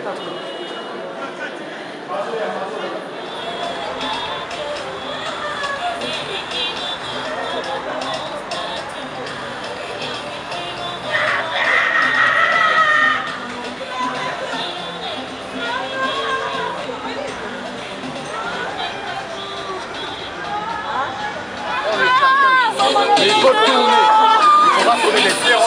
Il faut tourner. Il faudra tourner les pieds en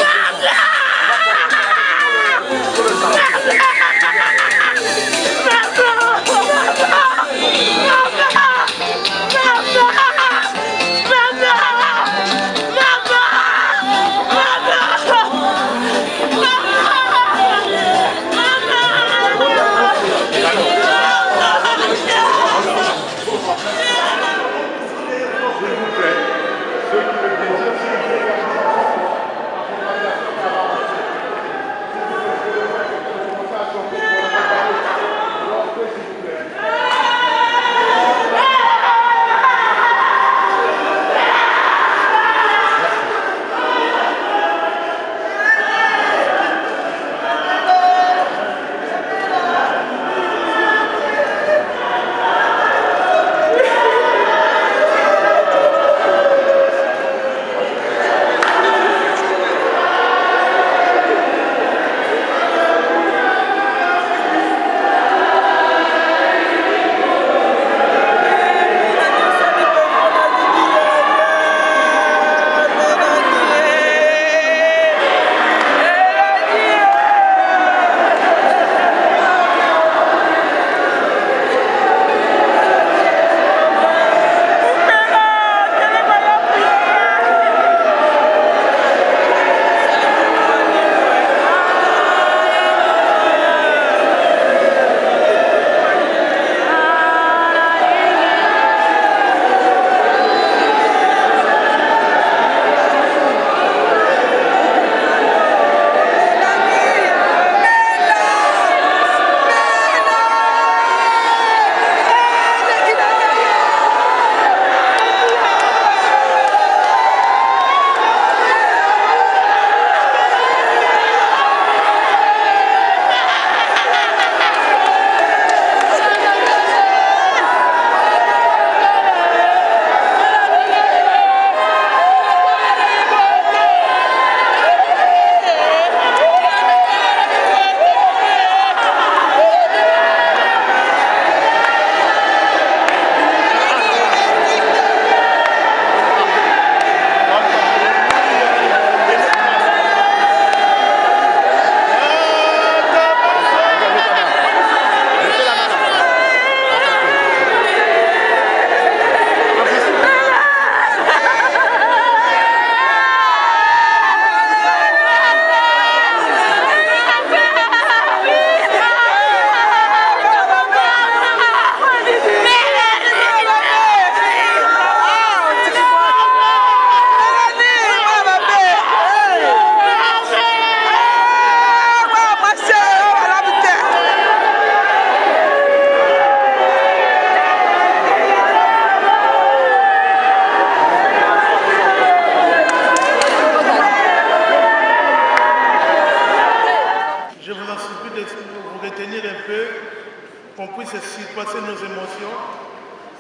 qu'on puisse passer nos émotions.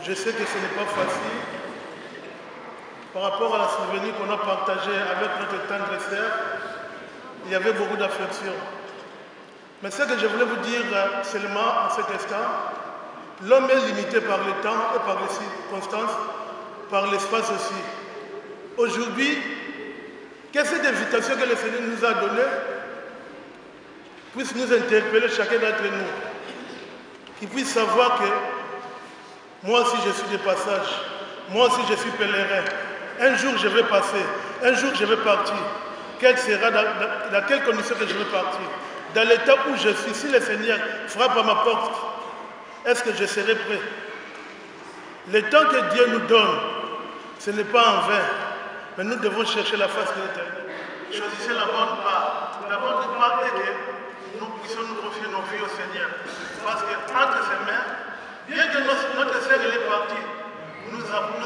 Je sais que ce n'est pas facile par rapport à la souvenir qu'on a partagé avec notre tendre sœur. Il y avait beaucoup d'affection. Mais ce que je voulais vous dire seulement en cet instant, l'homme est limité par le temps et par les circonstances, par l'espace aussi. Aujourd'hui, que cette invitation que le Seigneur nous a donnée puisse nous interpeller chacun d'entre nous, qu'il puisse savoir que moi aussi je suis de passage, moi aussi je suis pèlerin. Un jour je vais passer, un jour je vais partir. Quelle sera, dans quelles conditions que je vais partir? Dans l'état où je suis, si le Seigneur frappe à ma porte, est-ce que je serai prêt? Le temps que Dieu nous donne, ce n'est pas en vain, mais nous devons chercher la face de l'Éternel. Choisissez la bonne part. La bonne part est que nous puissions nous confier nos vies au Seigneur. Parce qu'entre ses mains, bien que notre sœur est partie, nous avons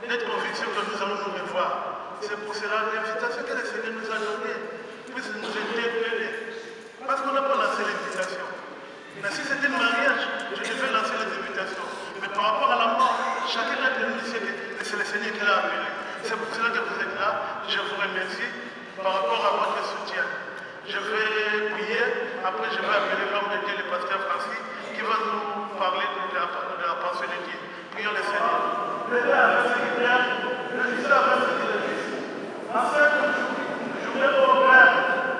notre conviction que nous allons nous revoir. C'est pour cela l'invitation que le Seigneur nous a donnée puisse nous interpeller. Parce qu'on n'a pas lancé l'invitation. Mais si c'était un mariage, je devais lancer les invitations. Mais par rapport à la mort, chacun d'entre nous sait que c'est le Seigneur qui l'a appelé. C'est pour cela que vous êtes là. Je vous remercie par rapport à votre soutien. Je vais prier, après je vais appeler l'homme de Dieu, le pasteur Francis, qui va nous parler de la pensée de Dieu. Prions le Seigneur. Je voudrais au Père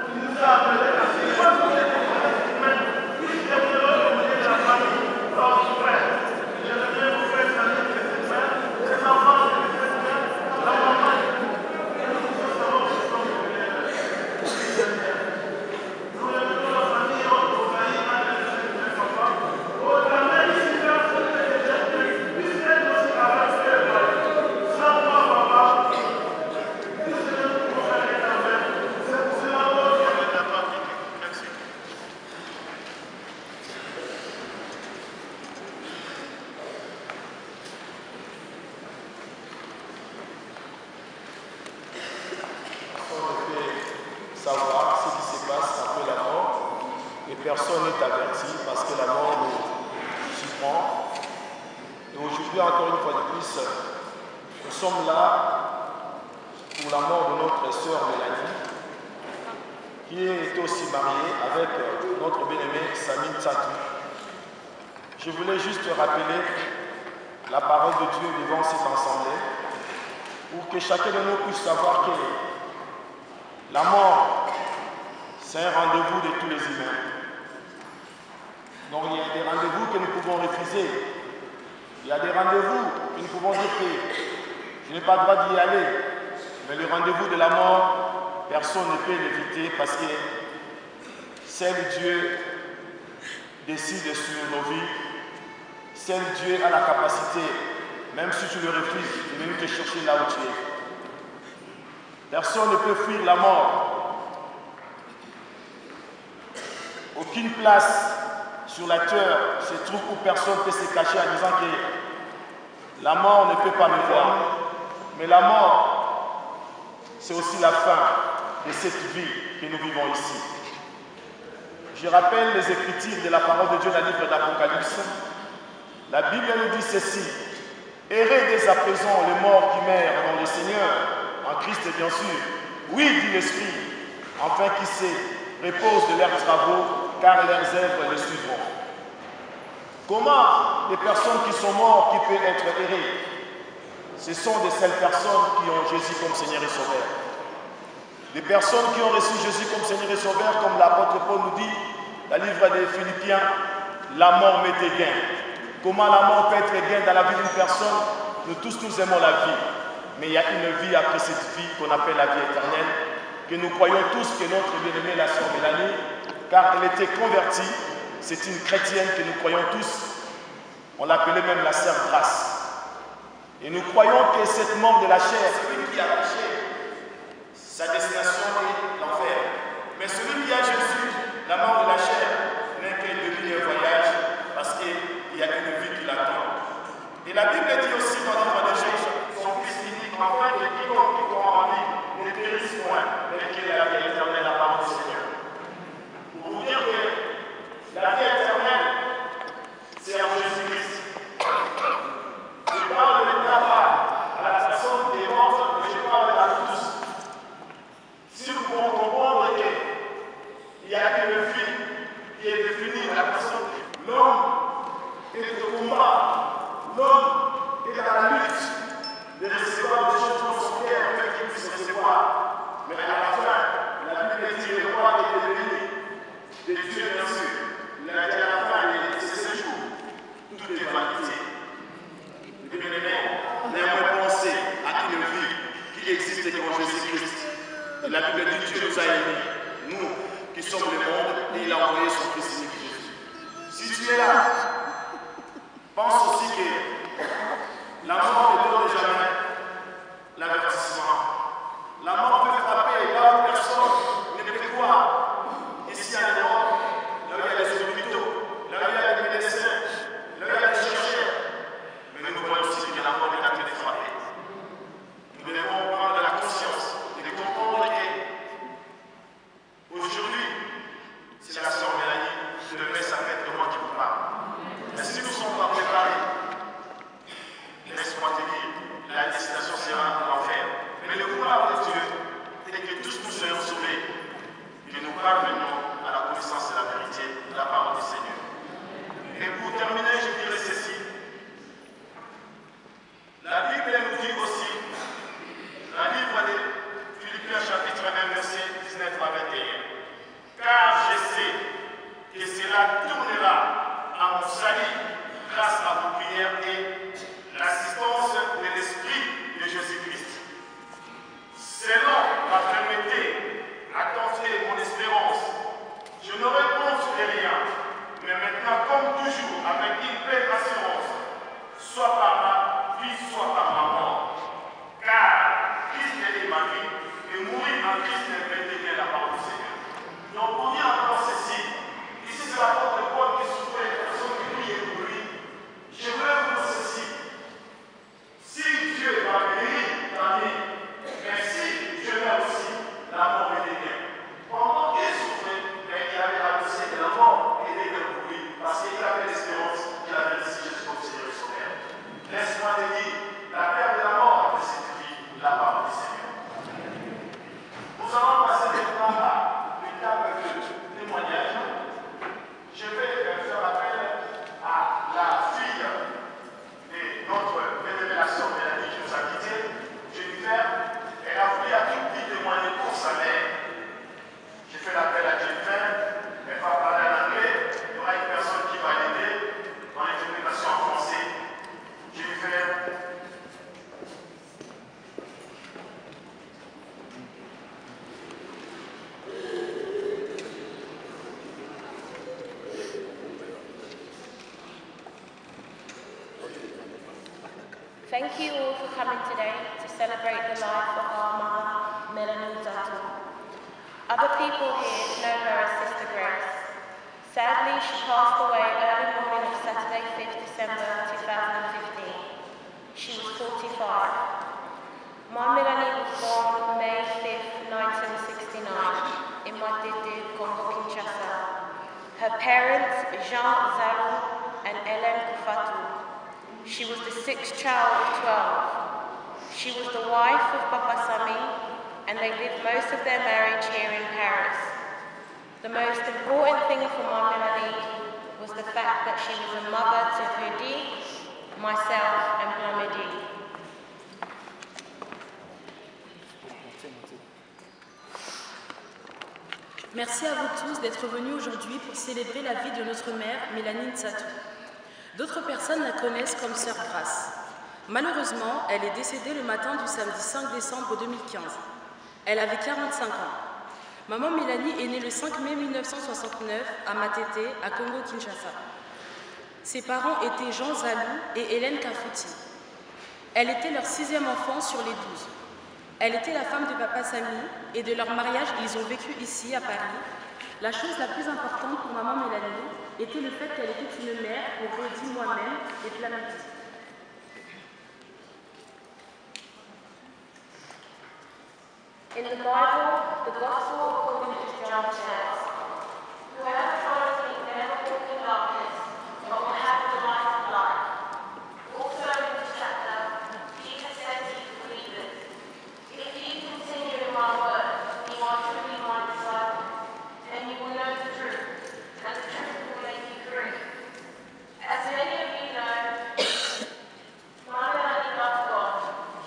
qui nous a appelés à ce savoir ce qui se passe après la mort, et personne n'est averti parce que la mort nous surprend. Et aujourd'hui, encore une fois de plus, nous sommes là pour la mort de notre sœur Mélanie, qui est aussi mariée avec notre bien-aimé Samine Tsatou. Je voulais juste rappeler la parole de Dieu devant cette assemblée, pour que chacun de nous puisse savoir que la mort, c'est un rendez-vous de tous les humains. Donc il y a des rendez-vous que nous pouvons refuser. Il y a des rendez-vous que nous pouvons dire que je n'ai pas le droit d'y aller. Mais le rendez-vous de la mort, personne ne peut l'éviter parce que seul Dieu décide sur nos vies. Seul Dieu a la capacité, même si tu le refuses, de venir te chercher là où tu es. Personne ne peut fuir la mort. Aucune place sur la terre se trouve où personne peut se cacher en disant que la mort ne peut pas me voir. Mais la mort, c'est aussi la fin de cette vie que nous vivons ici. Je rappelle les Écritures de la parole de Dieu dans le livre d'Apocalypse. La Bible nous dit ceci: errez dès à présent les morts qui meurent dans le Seigneur, en Christ bien sûr. Oui, dit l'Esprit, afin qu'ils se reposent de leurs travaux, car leurs œuvres les suivront. Comment les personnes qui sont mortes, qui peuvent être errées? Ce sont de celles personnes qui ont Jésus comme Seigneur et Sauveur. Des personnes qui ont reçu Jésus comme Seigneur et Sauveur, comme l'apôtre Paul nous dit, dans le livre des Philippiens, la mort m'était gain. Comment la mort peut être gain dans la vie d'une personne? Nous tous, nous aimons la vie. Mais il y a une vie après cette vie qu'on appelle la vie éternelle, que nous croyons tous que notre bien-aimée, la sœur Mélanie, car elle était convertie, c'est une chrétienne que nous croyons tous, on l'appelait même la sœur Grâce. Et nous croyons que cette mort de la chair, celui qui a péché, sa destination est l'enfer. Mais celui qui a Jésus, la mort de la chair, n'est qu'un demi-voyage, parce qu'il y a une vie qui l'attend. Et la Bible dit aussi dans le livre de Jésus, son Fils unique, afin que quiconque qui croit en lui ne périsse point, mais qu'il ait la vie éternelle à part du Seigneur. Pour vous dire que la vie éternelle, c'est en Jésus-Christ. Je parle de l'état à la personne qui est morte, mais je parle à tous. Si nous pouvons comprendre qu'il y a une vie qui est définie, la personne, l'homme est au combat, l'homme est dans la lutte de recevoir des choses dans son cœur afin qu'il puisse recevoir. Mais à la fin, la Bible dit le roi est devenu de Dieu, bien sûr. Il a dit à la fin, c'est ce jour, tout est vanité. Néanmoins, penser à une vie qui existe en Jésus-Christ. Et la Bible dit que Dieu nous a aimés, nous qui sommes le monde, et il a envoyé son Fils unique Jésus. Si tu es là, pense aussi que la mort ne donne jamais l'avertissement. La mort peut frapper là où personne ne peut voir. Ici à l'Europe, là où il y a les hôpitaux, là où il y a les médecins, là où il y a les chercheurs. Mais nous voyons aussi que la mort est en train de frapper. Nous devons prendre la conscience et comprendre qu'aujourd'hui, c'est la sœur Mélanie soit par ma vie, soit par ma mort. Car Christ est ma vie, et mourir en Christ est bien la parole du Seigneur. Donc pour dire encore ceci, ici c'est l'apôtre Paul qui souffrait les personnes qui priaient pour lui. Je voulais vous dire ceci. Si Dieu va bénir la vie, mais si Dieu met aussi la mort et les biens. Pendant qu'il souffrait, mais il avait annoncé que la mort était pour lui, parce qu'il avait l'espérance qu'il avait ici Jésus comme Seigneur et Sauveur. Laisse-moi te dire, la peur de la mort a précipité la parole du Seigneur. Nous allons passer maintenant à l'étape de témoignage. Je vais faire appel à la fille de notre révélation Mélanie qui nous a quittés, Jennifer. Elle a voulu à tout prix témoigner pour sa mère. J'ai fait l'appel à Jennifer. Elle va parler en anglais. Il y aura une personne qui va l'aider dans l'interprétation en français. Jennifer. Thank you all for coming today to celebrate the life of our mother, Melanie Dutton. Other people here know her as Sister Grace. Sadly, she passed away early morning of Saturday, 5th December 2015. She was 45. My Melanie was born on May 5th, 1969 in Madede, Congo, Kinshasa. Her parents, Jean Zalou and Hélène Koufatou. She was the sixth child of 12. She was the wife of Papa Sami, and they lived most of their marriage here in Paris. The most important thing for my Melanie was the fact that she was a mother to Rudy, myself, and Blamedi. Merci à vous tous d'être venus aujourd'hui pour célébrer la vie de notre mère, Mélanie Nsatou. D'autres personnes la connaissent comme Sœur Grace. Malheureusement, elle est décédée le matin du samedi 5 décembre 2015. Elle avait 45 ans. Maman Mélanie est née le 5 mai 1969 à Matete, à Congo-Kinshasa. Ses parents étaient Jean Zalou et Hélène Kafouti. Elle était leur 6e enfant sur les 12. Elle était la femme de Papa Sami et de leur mariage, ils ont vécu ici, à Paris. La chose la plus importante pour maman Mélanie était le fait qu'elle était une mère pour Rudy, moi-même et Plamati. In the Bible, the Gospel according to John says, "Whoever follows me never walk in darkness, but will have the light of life." Also in this chapter, Jesus said to his believers, "If you continue in my word, you are truly my disciples, and you will know the truth, and the truth will make you free." As many of you know, my Melanie loved God.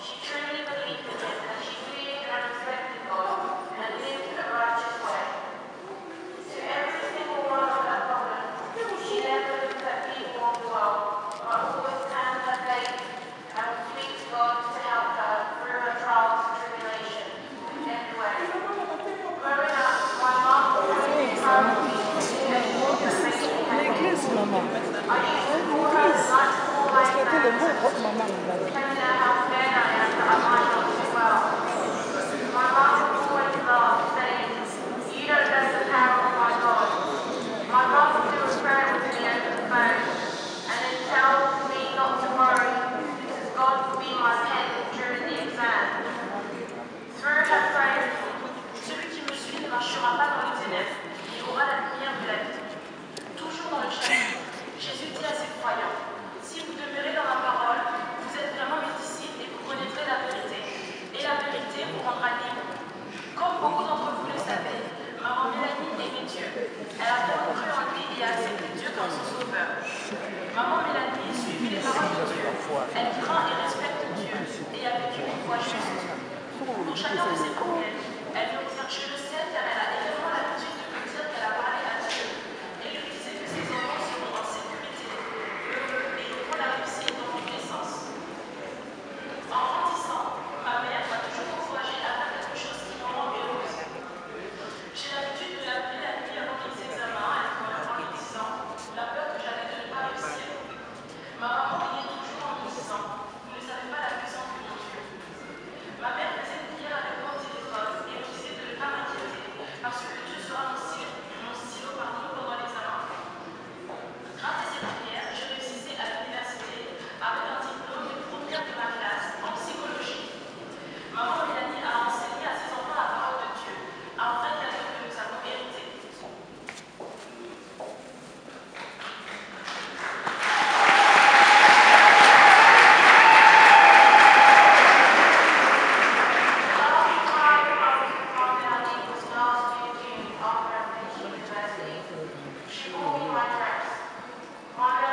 She truly believed in Him, and she feared and respected God, and lived a righteous way. To every single one of her problems, she never looked at people of the world, but always turned her faith and would plead to God to help her through her trials and tribulation in every way. Growing up, my mom was encouraged me to do her work and make me happy. I used to call her the night before my exams, telling her how scared I am that I might not do well. My mom would always laugh, saying, "You don't know the power of my God." My mom would do a prayer with me over the phone, and then tell me not to worry, because God would be my pen during the exam. Through her prayers, celui qui me suit ne marchera pas dans les ténèbres, il aura la lumière de la vie. Toujours dans le chapitre, Jésus dit à ses croyants, "Si vous demeurez dans ma parole, vous êtes vraiment mes infirmière, je réussissais à l'université avec un diplôme de première de ma classe en psychologie. Maman Mélanie a enseigné à ses enfants la parole de Dieu, un vrai cadeau que nous avons hérité. My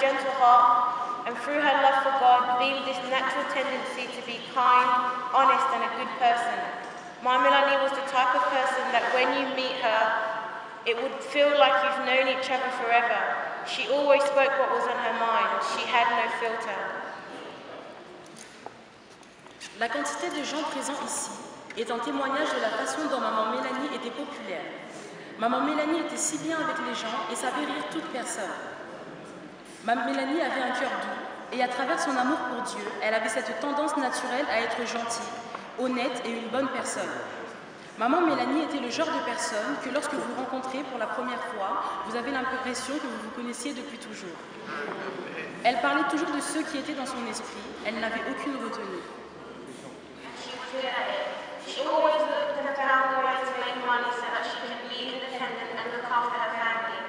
gentle heart, and through her love for God, beamed this natural tendency to be kind, honest, and a good person. My Melanie was the type of person that when you meet her, it would feel like you've known each other forever. She always spoke what was on her mind. She had no filter. La quantité de gens présents ici est un témoignage de la façon dont maman Mélanie était populaire. Maman Mélanie était si bien avec les gens et savait rire toute personne. Maman Mélanie avait un cœur doux et à travers son amour pour Dieu, elle avait cette tendance naturelle à être gentille, honnête et une bonne personne. Maman Mélanie était le genre de personne que lorsque vous rencontrez pour la première fois, vous avez l'impression que vous vous connaissiez depuis toujours. Elle parlait toujours de ceux qui étaient dans son esprit, elle n'avait aucune retenue. She always looked and found a way to make money so that she could be independent and look after her family.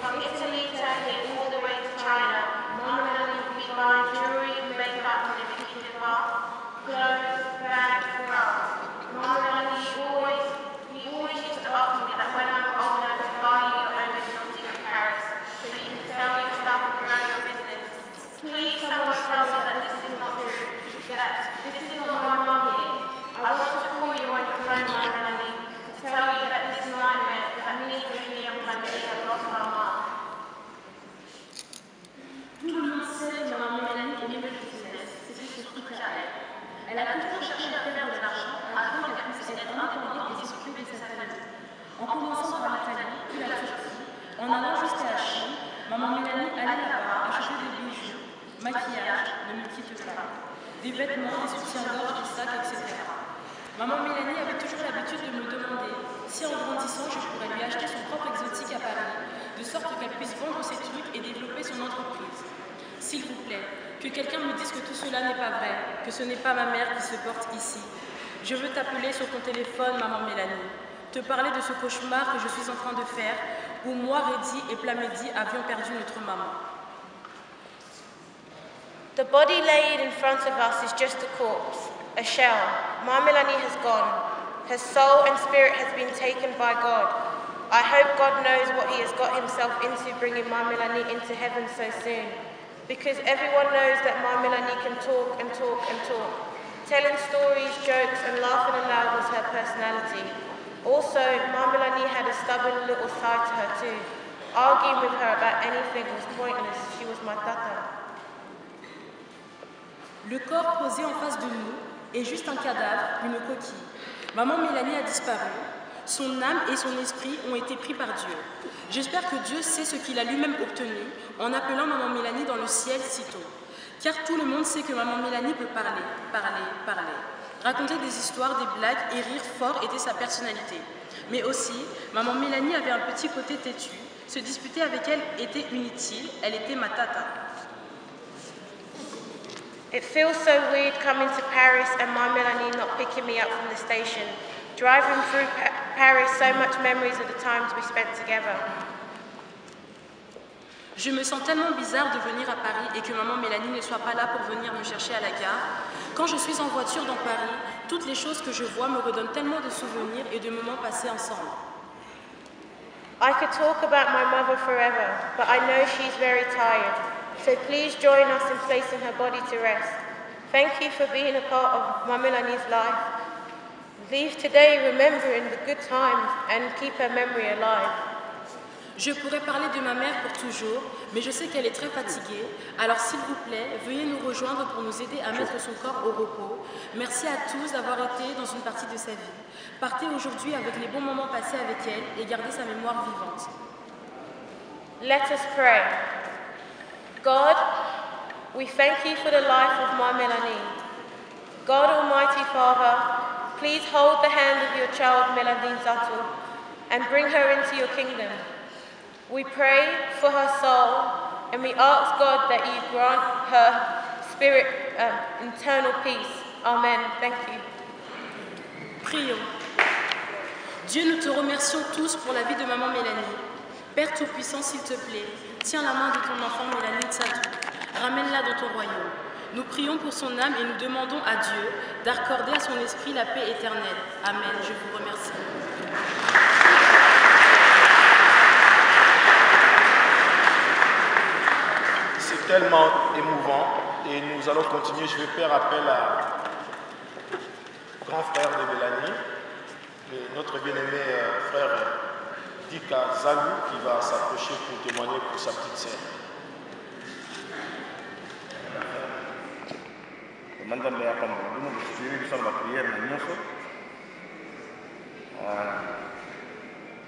From Italy, Turkey, all the way to China, Mama Melanie would be buying jewelry, makeup, and everything in clothes, bags, for us. Mama Melanie always used to ask me that when I'm old enough to buy you your own something in Paris, so you can sell your stuff and grow your business. Please someone tell me that this is not true, that this is not my money. I want to call you on your phone, my Melanie, to tell you that this nightmare that me and the young family have lost our mom. Tout le monde sait que maman Mélanie aimait le business, c'était son truc à elle. Elle a toujours cherché à faire de l'argent afin qu'elle puisse être indépendante et s'occuper de sa famille. En commençant par l'Italie, puis la Turquie, en allant jusqu'à la Chine, maman Mélanie allait là-bas acheter des bijoux, maquillage, ne me quitte pas, des vêtements, des soutiens-gorge, des sacs, etc. Maman Mélanie avait toujours l'habitude de me demander si en grandissant je pourrais lui acheter son propre exotique à Paris, de sorte qu'elle puisse vendre ses trucs et développer son entreprise. S'il vous plaît, que quelqu'un me dise que tout cela n'est pas vrai, que ce n'est pas ma mère qui se porte ici. Je veux t'appeler sur ton téléphone, maman Mélanie, te parler de ce cauchemar que je suis en train de faire, où moi, Reddy et Plamedy avions perdu notre maman. The body laid in front of us is just a corpse, a shell. My Melanie has gone. Her soul and spirit has been taken by God. I hope God knows what he has got himself into bringing my Melanie into heaven so soon. Because everyone knows that my Melanie can talk and talk and talk. Telling stories, jokes and laughing aloud was her personality. Also, my Melanie had a stubborn little side to her too. Arguing with her about anything was pointless. She was my tata. Le corps posé en face de nous est juste un cadavre, une coquille. Maman Mélanie a disparu. Son âme et son esprit ont été pris par Dieu. J'espère que Dieu sait ce qu'il a lui-même obtenu en appelant maman Mélanie dans le ciel si tôt. Car tout le monde sait que maman Mélanie peut parler, parler, parler. Raconter des histoires, des blagues et rire fort était sa personnalité. Mais aussi, maman Mélanie avait un petit côté têtu. Se disputer avec elle était inutile, elle était ma tata. It feels so weird coming to Paris and my Melanie not picking me up from the station. Driving through Paris, so much memories of the times we spent together. Je me sens tellement bizarre de venir à Paris et que maman Mélanie ne soit pas là pour venir me chercher à la gare. Quand je suis en voiture dans Paris, toutes les choses que je vois me redonnent tellement de souvenirs et de moments passés ensemble. I could talk about my mother forever, but I know she's very tired. So please join us in placing her body to rest. Thank you for being a part of my Melanie's life. Leave today remembering the good times and keep her memory alive. Je pourrais parler de ma mère pour toujours, mais je sais qu'elle est très fatiguée. Alors s'il vous plaît, veuillez nous rejoindre pour nous aider à mettre son corps au repos. Merci à tous d'avoir été dans une partie de sa vie. Partez aujourd'hui avec les bons moments passés avec elle et gardez sa mémoire vivante. Let us pray. God, we thank you for the life of my Melanie. God Almighty Father, please hold the hand of your child Melanie Zattel and bring her into your kingdom. We pray for her soul and we ask God that you grant her spirit internal peace. Amen. Thank you. Prions. Dieu, nous te remercions tous pour la vie de maman Mélanie. Père Tout-Puissant, s'il te plaît, tiens la main de ton enfant Mélanie Zattel. Ramène-la dans ton royaume. Nous prions pour son âme et nous demandons à Dieu d'accorder à son esprit la paix éternelle. Amen. Je vous remercie. C'est tellement émouvant et nous allons continuer. Je vais faire appel à grand frère de Mélanie, notre bien-aimé frère Dika Zalou, qui va s'approcher pour témoigner pour sa petite sœur.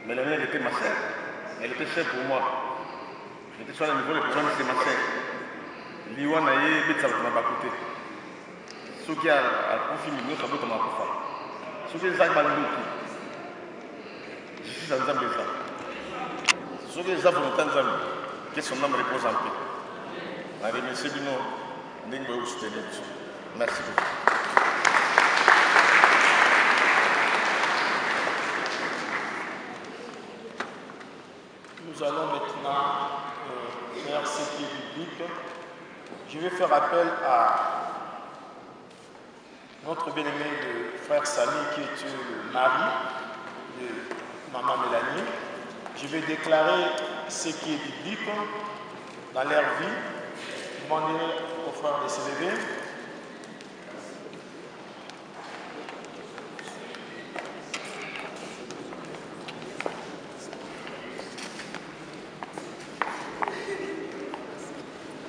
Mélanie, elle était ma sœur. Elle était chère pour moi. J'étais sur le niveau le plus grand, c'est ma sœur. Liwa na ye betsa na bakote. Soki a confirmé nous sabota ma kufa. Soki za banduki. Je suis dans Zambie ça. Soki za volonté Zambie. Que son âme repose en paix. Na remercie bino ndenge vous soutenir. Merci beaucoup. Nous allons maintenant faire ce qui est biblique. Je vais faire appel à notre bien-aimé le frère Samy, qui est le mari de maman Mélanie. Je vais déclarer ce qui est biblique dans leur vie. Demander au frère de se lever.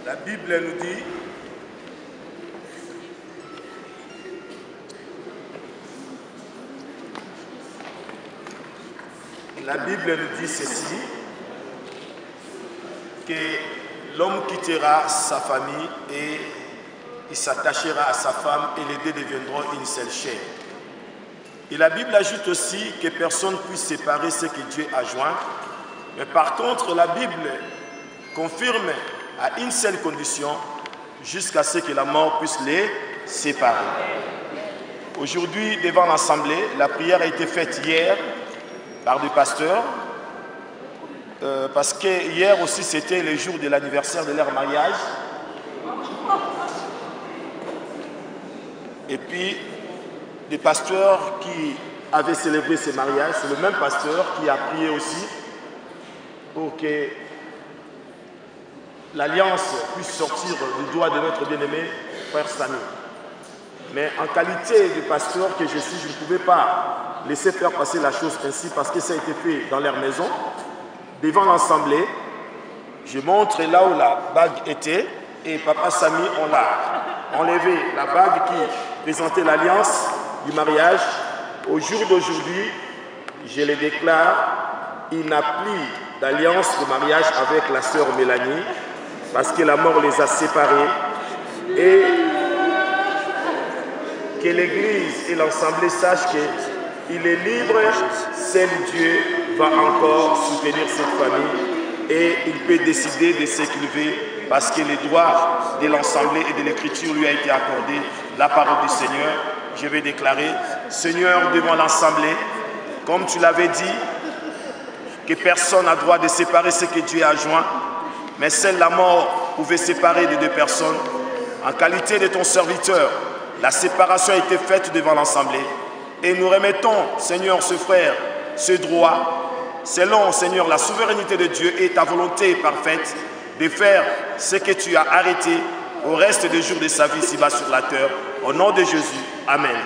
La Bible nous dit, ceci, que l'homme quittera sa famille et il s'attachera à sa femme et les deux deviendront une seule chair. Et la Bible ajoute aussi que personne ne puisse séparer ce que Dieu a joint. Mais par contre, la Bible confirme à une seule condition, jusqu'à ce que la mort puisse les séparer. Aujourd'hui, devant l'Assemblée, la prière a été faite hier par des pasteurs, parce que hier aussi c'était le jour de l'anniversaire de leur mariage. Et puis, des pasteurs qui avaient célébré ce mariage, c'est le même pasteur qui a prié aussi pour que l'alliance puisse sortir du doigt de notre bien-aimé frère Samy. Mais en qualité de pasteur que je suis, je ne pouvais pas laisser faire passer la chose ainsi parce que ça a été fait dans leur maison. Devant l'Assemblée, je montre là où la bague était et papa Samy, on l'a enlevé, la bague qui présentait l'alliance du mariage. Au jour d'aujourd'hui, je le déclare, il n'a plus d'alliance de mariage avec la sœur Mélanie, parce que la mort les a séparés, et que l'Église et l'Assemblée sachent qu'il est libre, seul Dieu va encore soutenir cette famille et il peut décider de s'écriver parce que le droit de l'Assemblée et de l'Écriture lui a été accordé. La parole du Seigneur, je vais déclarer, Seigneur, devant l'Assemblée, comme tu l'avais dit, que personne n'a droit de séparer ce que Dieu a joint, mais seule la mort pouvait séparer les deux personnes. En qualité de ton serviteur, la séparation a été faite devant l'Assemblée. Et nous remettons, Seigneur, ce frère, ce droit, selon, Seigneur, la souveraineté de Dieu et ta volonté parfaite de faire ce que tu as arrêté au reste des jours de sa vie ici-bas sur la terre. Au nom de Jésus, Amen.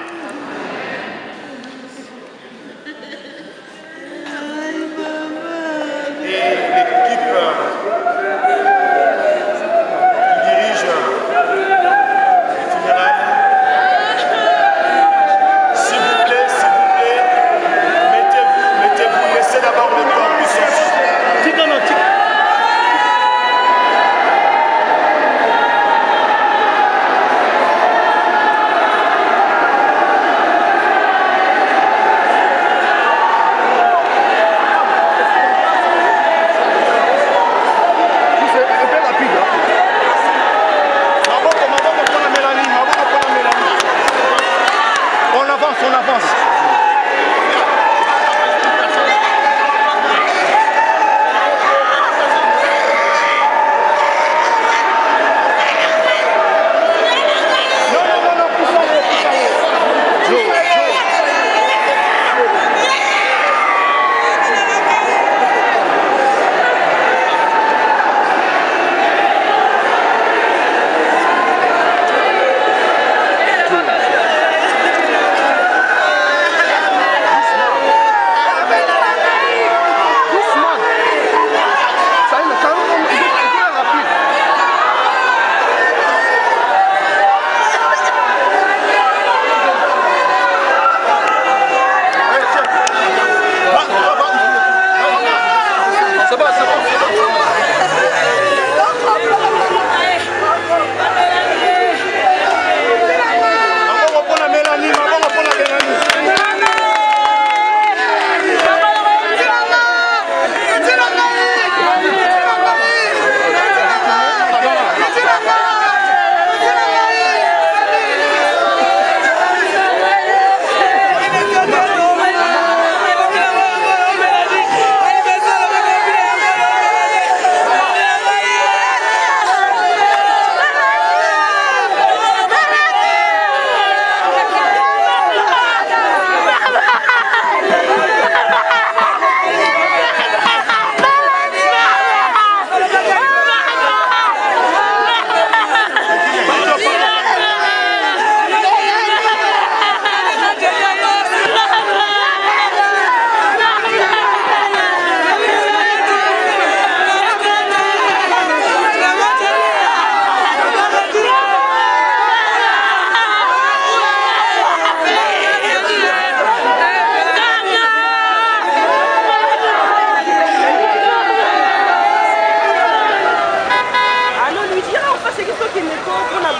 Mais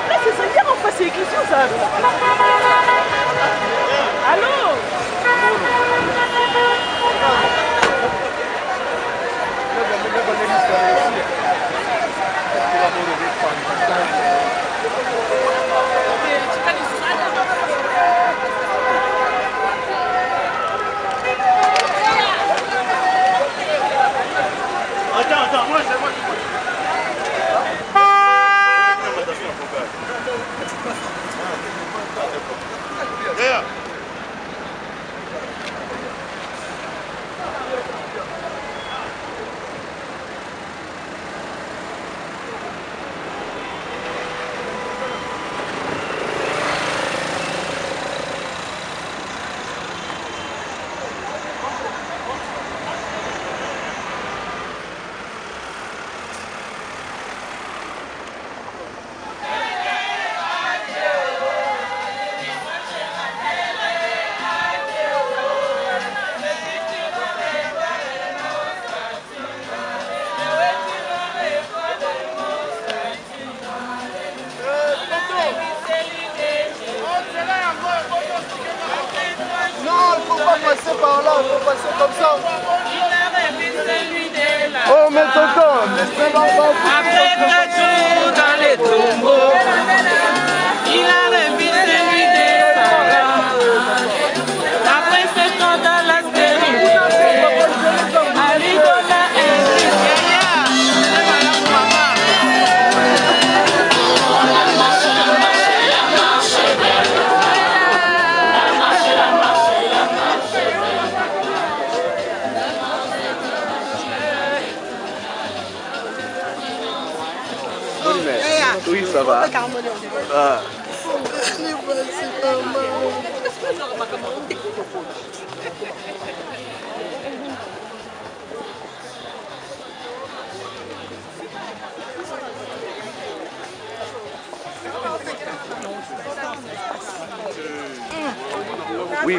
là, c'est ça, hier, en face, c'est écrit sur ça. Allô? Attends, moi c'est moi. Regarde. Passer par là, il faut passer comme ça. Oh, mais tonton, après 4 jours dans les tombeaux, il a revu celui des parents. Après 7 ans dans la stérilité, Aligola est oui, ça va. Ah. Oui.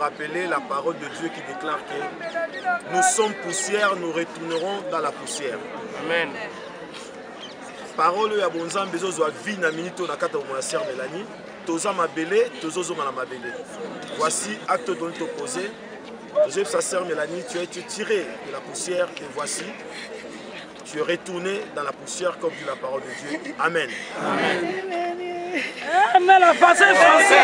rappeler la parole de Dieu qui déclare que nous sommes poussière, nous retournerons dans la poussière. Amen. Parole ya bonzambe ezozwa vie na minute na kata mon sœur Mélanie, toza mabele, tozozonga na mabele. Voici acte donné te poser. Sa sœur Mélanie, tu as été tirée de la poussière et voici, tu es retourné dans la poussière comme dit la parole de Dieu. Amen. Amen. Mais la face est française.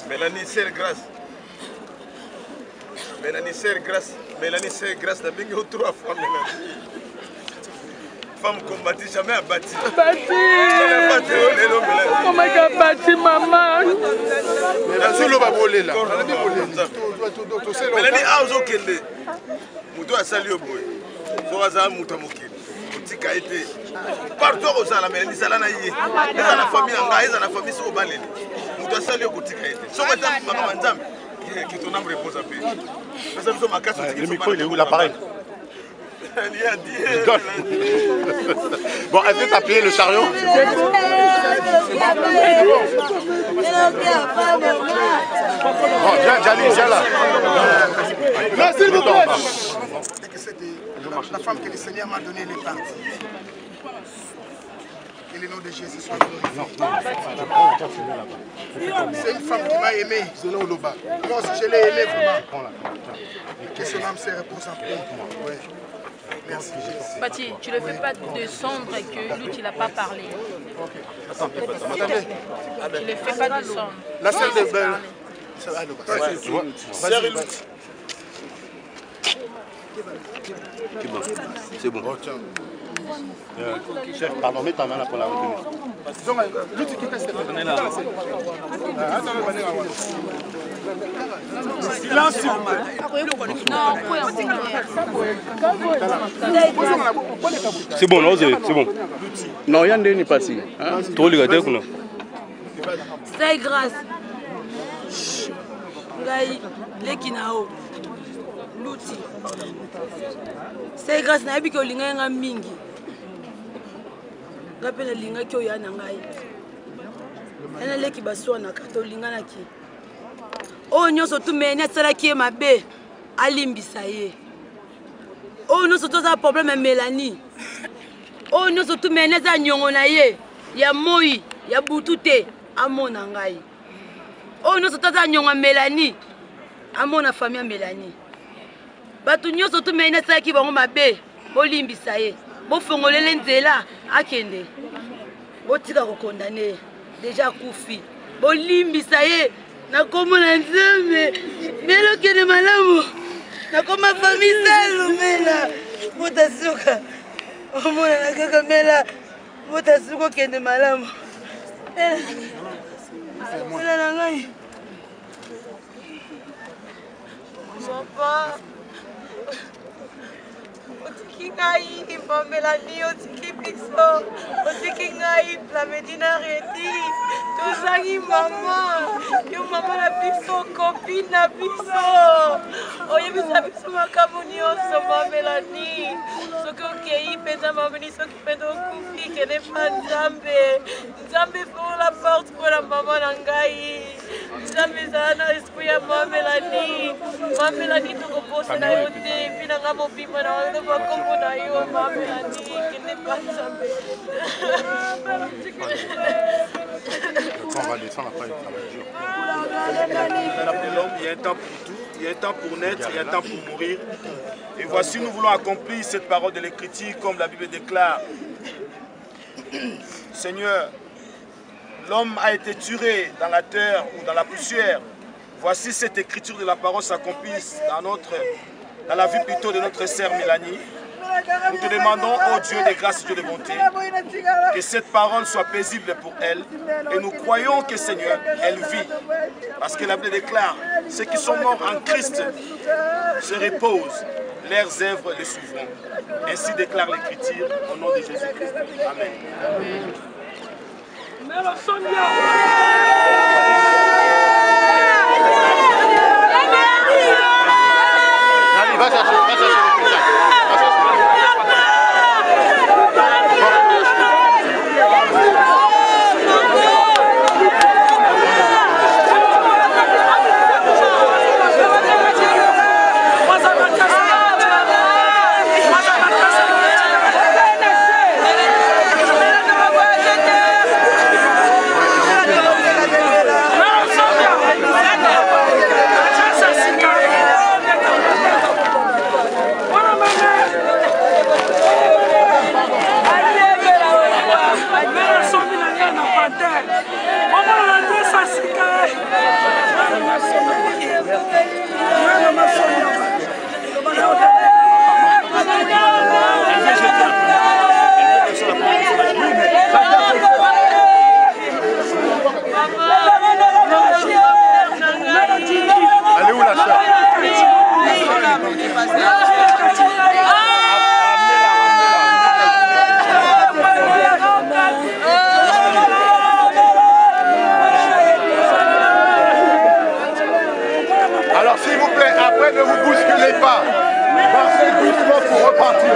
Mélanie, serre grâce. Mélanie, serre grâce. Mélanie, serre grâce. La bingo 3 fois, Mélanie. Femme combattue, jamais abattue. Comment elle a battu maman? Mélanie, a osé Moutou a sali au boy. Zoraza Mouta Mokil. Tika été. Partout aux ala, Mélanie Salana y est. Et dans la famille, et dans la famille, c'est au balai. Moutou a sali au bout Tika été. Son madame, qui ton âme repose à paix. Le micro, il est où l'appareil? Bon, est-ce que tu as payé le chariot? Bon, viens là. Non, s'il vous plaît. La femme que le Seigneur m'a donnée, elle est partie. Que le nom de Jésus soit glorifié. C'est une femme qui m'a aimé. Moi aussi, je l'ai aimé vraiment. Que son âme se repose en paix. Ouais. Merci Jésus. Pati, tu ne le fais pas descendre et que l'autre il n'a pas parlé. Attendez. Tu ne le fais pas descendre. La sœur de Belle. C'est bon. Chef, pardon, mets ta main là pour la retenir. Silence, s'il vous plaît. C'est bon, non, c'est bon. Non, il y a un n'est pas ici. Trop les gars, non. C'est grâce. Ngai lekinao. Luti. C'est grâce na biko linga nga mingi. Ngapela linga kyo yana ngai. Ena leki baswa na kato linga na ki. O nyoso tumenya tsala ki mabe alimbisa ye. O nyoso toza problème Mélanie. O nyoso tumenya za nyongo na ye ya moi ya butute amona ngai. O nyoso toza nyongo Mélanie amona famille Mélanie. Batu nyoso tumenya tsala ki bango mabe bolimbisa ye. Bo fongolele nzela akende. Botika ko condamner déjà kufi. Bolimbisa ye. Nakomona nzembe melo kene malamu nakoma famille salo mela mutasuka omona nakaka mela mutasuka kende malamu mela na ngai papa otiki ngai Mélanie otiki biso otiki ngai la Medina redi tozangi mama yo mama na biso copine na biso oyebisa biso makambo nyonso ma Mélanie soki okei mpenza mamani soki mpenza okufi kende pa nzambe fo la porte mpo na mama na ngai nzambe ezala na esprit ya ma Mélanie tokoposa na yo te mpi na nga mobimba na wana bakombo na yo ma Mélanie kende pa nzambe On va descendre après. Il y a un temps pour tout, il y a un temps pour naître, il y a un temps pour mourir. Et voici, nous voulons accomplir cette parole de l'Écriture comme la Bible déclare. Seigneur, l'homme a été tué dans la terre ou dans la poussière. Voici cette écriture de la parole s'accomplisse dans la vie plutôt de notre sœur Mélanie. Nous te demandons, ô Dieu de grâce et Dieu de bonté, que cette parole soit paisible pour elle. Et nous croyons que, Seigneur, elle vit. Parce que la Bible déclare, ceux qui sont morts en Christ se reposent. Leurs œuvres les suivront. Ainsi déclare l'Écriture, au nom de Jésus-Christ. Amen. Amen. après ne vous bousculez pas. Marchez doucement pour repartir.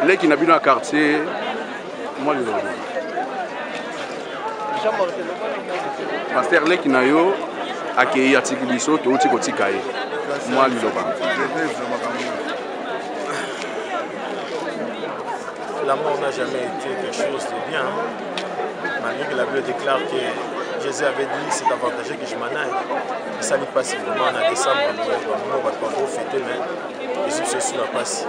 Les qui n'habitent dans le quartier, moi le pasteur les qui n'a eu accueilli à Tikibiso, tout le monde moi le La mort n'a jamais été quelque chose de bien. Malgré que la Bible déclare que Jésus avait dit c'est avantageux que je m'en aille. Et ça n'est pas si vraiment en décembre, on va pas fêter, mais Jésus se souvient pas si.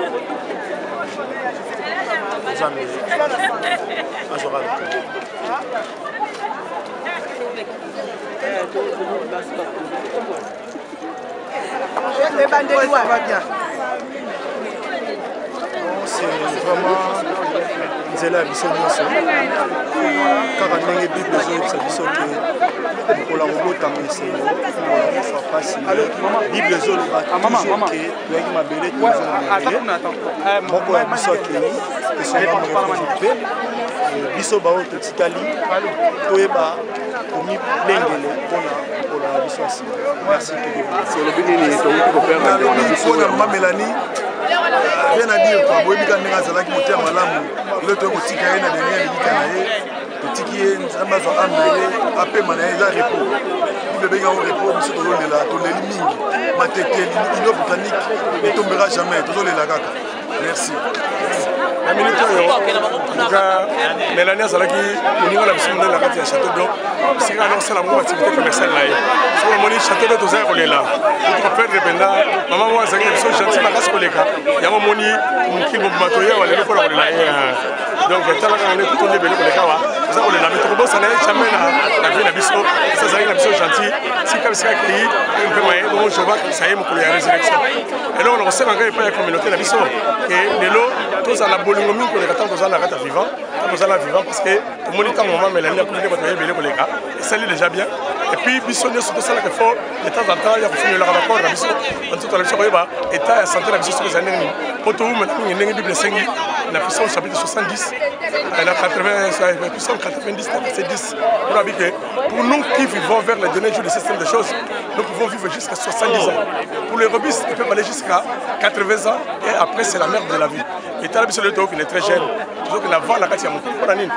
C'est vraiment nzela biso nyonso kaka ndenge bible ezoyebisa biso ke mokolo ya kobotama esengo mokola pasi bible ezoloba toujours ke toyaki mabele tozala mabele moko ya biso akei esonga morefugi mpe biso baoyo totikali toyeba komilengele mpona mokolo ya biso ya nsima merci mpona mama Mélanie bien à dire quoi boyebi ka ndenge azalaki motema malamu ile toye kotika ye na dernier libika na ye totiki ye nzambe azwa ame na ye apema na ye eza repos bible ebengi yango repos biso tozolela toleli mingi matekeli ino botanique etombera jamais tozolela kaka merci na minute oyo ka Mélanie azalaki moninga na biso monene na kati ya château d'eau esika na osala moko activité commerciale na ye soki omoni château d'eau tozali kolela tokoperdre mpenza mama moko azalaki na biso gentil makasi koleka yango moni mokili mobima toyewa lelo mpona kolela ye donc talaka nde totondi ebele koleka wa toza kolela me tokobosana ye jamais na vie na biso esi azalaki na biso gentil sika bisika akei mpema ye bongo jova sa ye mokolo ya résurrection eloko na kosenga ngai epai ya communauté na biso ke lelo tozala bolingo mingi koleka ntango tozala na kati ya vivant ntango tozala vivant parce que tomoni ntango mama Mélanie akoli nde bato ya ebele koleka esali déjà bien et puis biso nyonso tosalaka effort de temps en temps ya kofinolaka bakore na biso bantuto na biso koyeba état ya santé na biso soki ezali ndenge nini po toumela mingi ndenge bible esengi na puissance au chapitre 70 na 80 puissance 90 na verset 10 on a dit que pour nous qui vivons vers les derniers jours de ce système de choses nous pouvons vivre jusqu'à 70 ans pour les robustes ils peuvent aller jusqu'à 80 ans et après c'est la merde de la vie et t'as l'habitude de qu'il est très jeune donc la voix la kati ya moko pour nini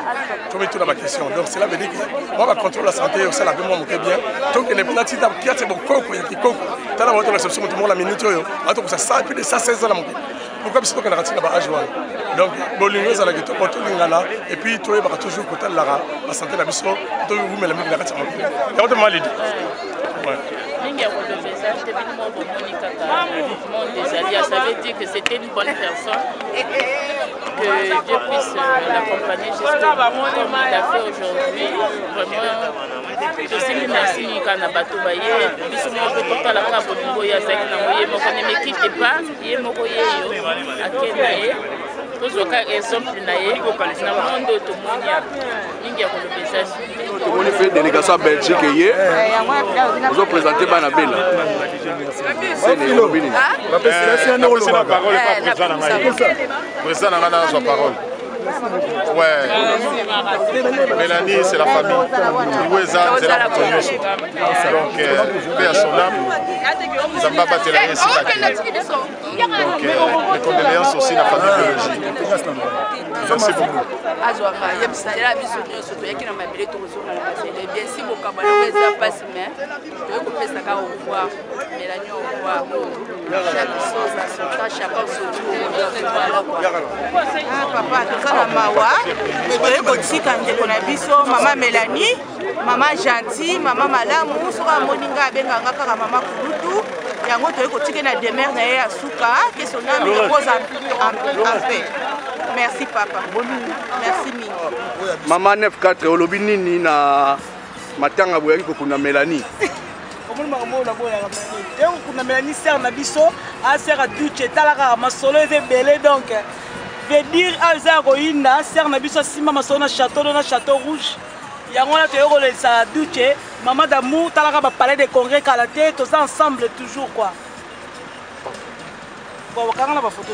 tombe tout ma question donc cela veut dire que moi va contrôler la santé au salaire moi moké bien donc les petits d'ab qui a c'est bon coco ya kiko t'as la votre réception tout le monde la minute yo attends ça ça plus de 116 ans la moké pourquoi parce que la ratina ba âge donc bolingo za la gito ko lingana et puis toi ba toujours ko tal la santé la biso to vous mais la minute la kati moké ya auto malade ouais Mingi Rodobeza, c'était une mort au Monica monde des Alliés. Ça veut dire que c'était une bonne personne, que Dieu puisse l'accompagner jusqu'au bout comme il a fait aujourd'hui. Vraiment, je sais que merci Mika Nabato Baye. Bisous mon peu pour la carte de Boya Zaki Namoye, mon ne me quitte pas, il est Mokoye, à Kenaye. Tozoka exemple na ye na monde tomonia mingi ya kolobesa tomoni fait délégation à Belgique hier vous ont présenté Banabella c'est les Robini c'est la parole pas président na ngana sa parole ouais Mélanie c'est la famille Iweza c'est la famille donc paix à son âme Zamba Batelaya donc les condoléances aussi la famille biologique merci beaucoup azwaka yebisala biso nyonso toyaki na mabele tozonga na basele bien si bokamba loko eza pasi me toyei kopesaka au revoir Mélanie au revoir chaque chose à son temps chacun son tour papa toza na mawa toyei kotika ndeko na biso mama Mélanie mama gentil mama malamu soki amoni nga abenganga kaka mama kulutu yango toyei kotika na demeure na ye ya suka ke son âme repose en paix Merci papa. Merci mingi. Maman 94 olobi nini na matanga boyaki kokuna Mélanie. Comment maman na boya Mélanie. Et on kuna Mélanie sert na biso, a sert à Duche talaka masolo est belé donc veut dire alza roina sert na biso sima masolo na château rouge. Yango na teyoko le sa Duche, maman d'amour talaka ba palais de congrès kalaté tous ensemble toujours quoi. Bon, quand on a la photo